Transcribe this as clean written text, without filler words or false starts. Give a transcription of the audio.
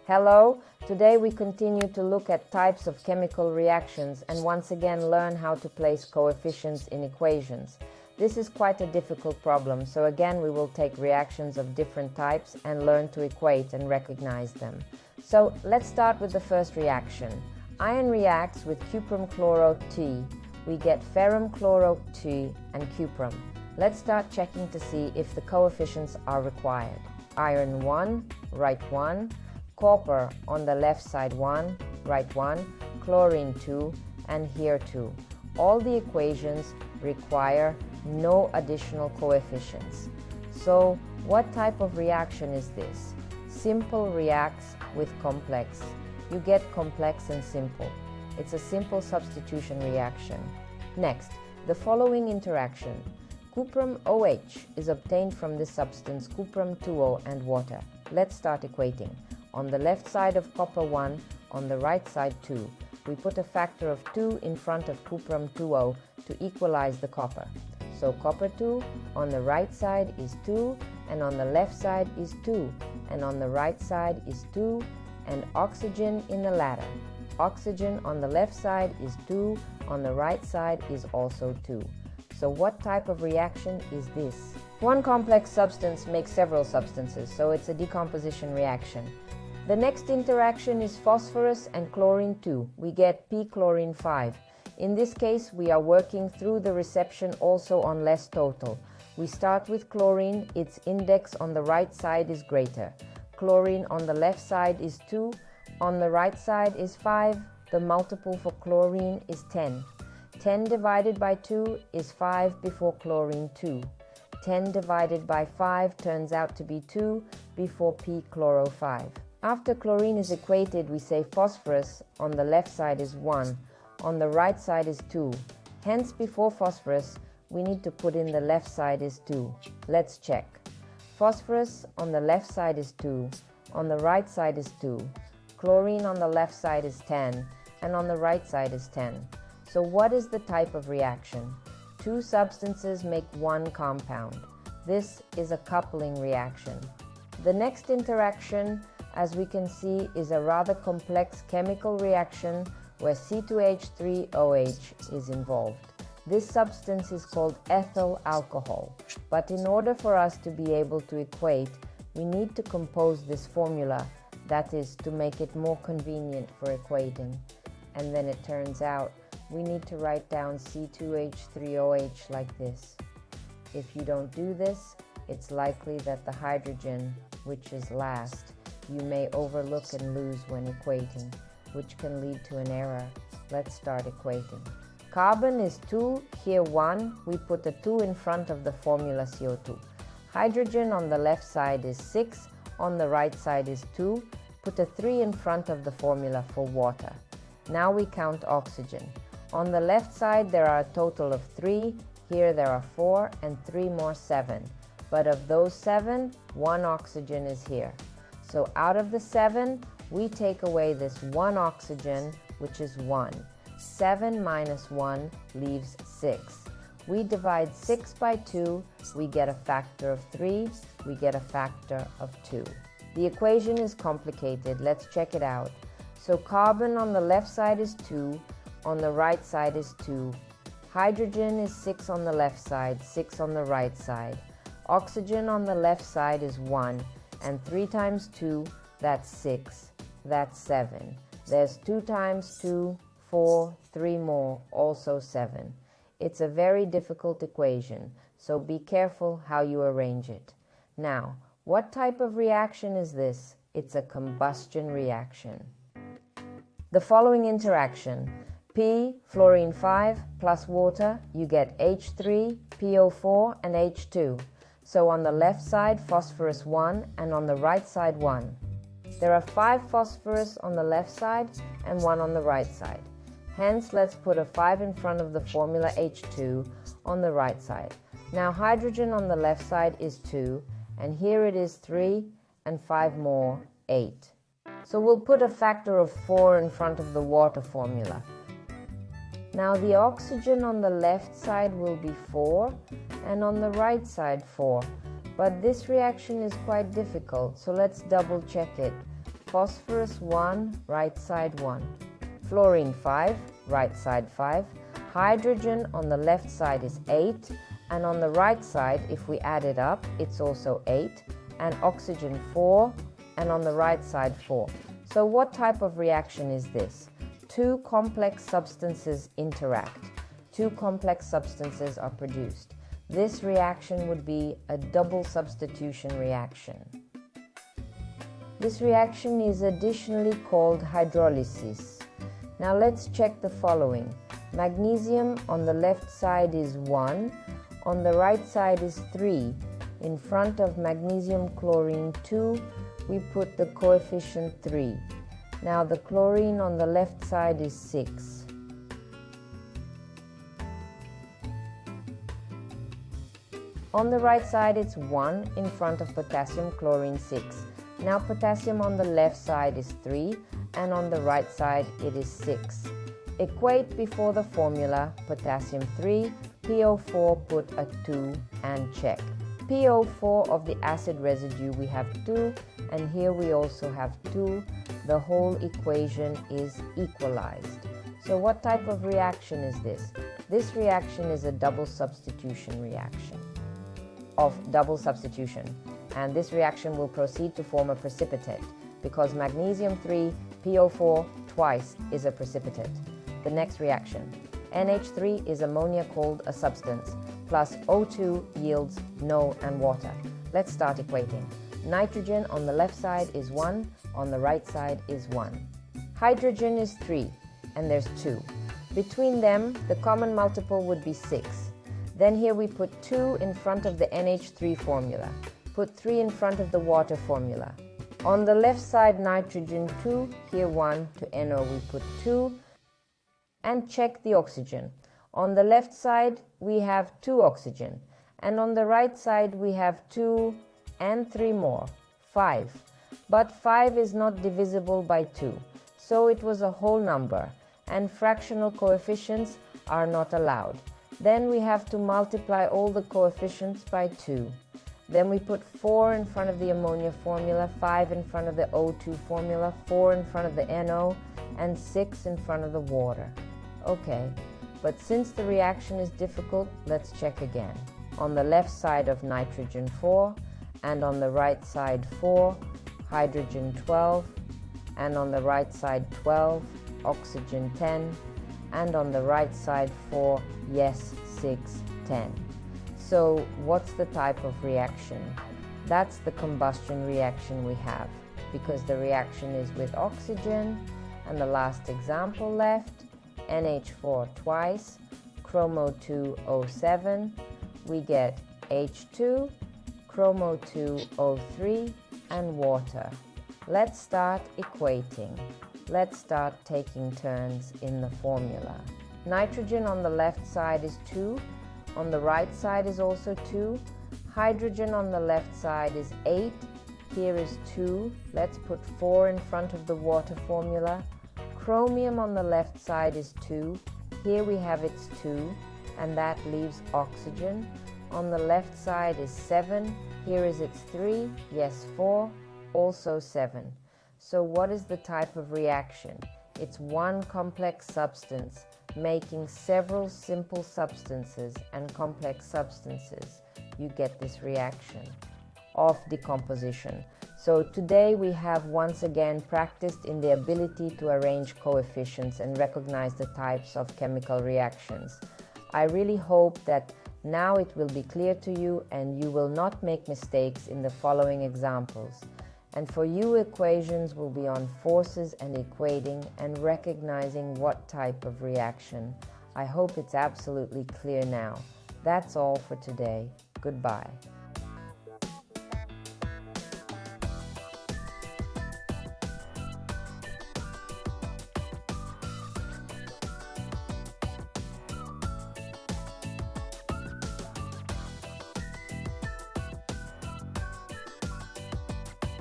Hello, today we continue to look at types of chemical reactions and once again learn how to place coefficients in equations. This is quite a difficult problem, so again we will take reactions of different types and learn to equate and recognize them. So let's start with the first reaction. Iron reacts with cuprum chloro T. We get ferrum chloro T and cuprum. Let's start checking to see if the coefficients are required. Iron 1, write 1. Copper on the left side 1, write 1, chlorine 2, and here 2. All the equations require no additional coefficients. So what type of reaction is this? Simple reacts with complex. You get complex and simple. It's a simple substitution reaction. Next, the following interaction. Cuprum OH is obtained from this substance cuprum 2O and water. Let's start equating. On the left side of copper 1, on the right side 2. We put a factor of 2 in front of cuprum 2O to equalize the copper. So copper 2 on the right side is 2, and on the left side is 2, and on the right side is 2, and oxygen in the latter. Oxygen on the left side is 2, on the right side is also 2. So what type of reaction is this? One complex substance makes several substances, so it's a decomposition reaction. The next interaction is phosphorus and chlorine 2. We get p-chlorine 5. In this case, we are working through the reception also on less total. We start with chlorine, its index on the right side is greater. Chlorine on the left side is 2, on the right side is 5. The multiple for chlorine is 10. 10 divided by 2 is 5 before chlorine 2. 10 divided by 5 turns out to be 2 before p-chloro 5. After chlorine is equated, we say phosphorus on the left side is 1, on the right side is 2. Hence, before phosphorus, we need to put in the left side is 2. Let's check. Phosphorus on the left side is 2, on the right side is 2. Chlorine on the left side is 10, and on the right side is 10. So what is the type of reaction? Two substances make one compound. This is a coupling reaction. The next interaction, as we can see, is a rather complex chemical reaction where C2H3OH is involved. This substance is called ethyl alcohol, but in order for us to be able to equate, we need to compose this formula, that is, to make it more convenient for equating. And then it turns out we need to write down C2H3OH like this. If you don't do this, it's likely that the hydrogen, which is last, you may overlook and lose when equating, which can lead to an error. Let's start equating. Carbon is 2, here 1. We put a 2 in front of the formula CO2. Hydrogen on the left side is 6, on the right side is 2. Put a 3 in front of the formula for water. Now we count oxygen. On the left side there are a total of 3, here there are 4, and 3 more 7. But of those 7, 1 oxygen is here. So out of the 7, we take away this 1 oxygen, which is 1. 7 minus 1 leaves 6. We divide 6 by 2, we get a factor of 3, we get a factor of 2. The equation is complicated, let's check it out. So carbon on the left side is 2, on the right side is 2. Hydrogen is 6 on the left side, 6 on the right side. Oxygen on the left side is 1, and 3 times 2, that's 6, that's 7. There's 2 times 2, 4, 3 more, also 7. It's a very difficult equation, so be careful how you arrange it. Now, what type of reaction is this? It's a combustion reaction. The following interaction. P, fluorine 5, plus water, you get H3, PO4, and H2. So on the left side, phosphorus 1, and on the right side, 1. There are 5 phosphorus on the left side and 1 on the right side. Hence, let's put a 5 in front of the formula H2 on the right side. Now hydrogen on the left side is 2, and here it is 3, and 5 more, 8. So we'll put a factor of 4 in front of the water formula. Now the oxygen on the left side will be 4, and on the right side 4. But this reaction is quite difficult, so let's double check it. phosphorus 1, right side 1, fluorine 5, right side 5, hydrogen on the left side is 8, and on the right side, if we add it up, it's also 8, and oxygen 4, and on the right side 4. So what type of reaction is this? Two complex substances interact. Two complex substances are produced. This reaction would be a double substitution reaction. This reaction is additionally called hydrolysis. Now let's check the following. Magnesium on the left side is 1, on the right side is 3. In front of magnesium chlorine 2, we put the coefficient 3. Now the chlorine on the left side is 6. On the right side it's 1 in front of potassium chlorine 6. Now potassium on the left side is 3 and on the right side it is 6. Equate before the formula, potassium 3, PO4 put a 2 and check. PO4 of the acid residue we have 2 and here we also have 2. The whole equation is equalized. So what type of reaction is this? This reaction is a double substitution reaction of double substitution, and this reaction will proceed to form a precipitate because magnesium 3 PO4 twice is a precipitate. The next reaction, NH3 is ammonia called a substance, plus O2 yields NO and water. Let's start equating. Nitrogen on the left side is 1, on the right side is 1. Hydrogen is 3, and there's 2. Between them, the common multiple would be 6. Then here we put 2 in front of the NH3 formula. Put 3 in front of the water formula. On the left side, nitrogen 2, here 1, to NO we put 2. And check the oxygen. On the left side, we have 2 oxygen. And on the right side, we have 2 and 3 more, 5. But 5 is not divisible by 2. So it was a whole number. And fractional coefficients are not allowed. Then we have to multiply all the coefficients by 2. Then we put 4 in front of the ammonia formula, 5 in front of the O2 formula, 4 in front of the NO, and 6 in front of the water. Okay, but since the reaction is difficult, let's check again. On the left side of nitrogen 4, and on the right side 4, hydrogen 12, and on the right side 12, oxygen 10, and on the right side 4, yes, 6, 10. So what's the type of reaction? That's the combustion reaction we have, because the reaction is with oxygen, and the last example left, NH4 twice, chromo2O7, we get H2, chromo2O3, and water. Let's start equating. Let's start taking turns in the formula. Nitrogen on the left side is 2, on the right side is also 2. Hydrogen on the left side is 8, here is 2. Let's put 4 in front of the water formula. Chromium on the left side is 2, here we have its 2, and that leaves oxygen. On the left side is 7, here is its 3, yes 4, also 7. So what is the type of reaction? It's one complex substance making several simple substances and complex substances. You get this reaction of decomposition. So today we have once again practiced in the ability to arrange coefficients and recognize the types of chemical reactions. I really hope that now it will be clear to you and you will not make mistakes in the following examples. And for you, equations will be on forces and equating and recognizing what type of reaction. I hope it's absolutely clear now. That's all for today. Goodbye.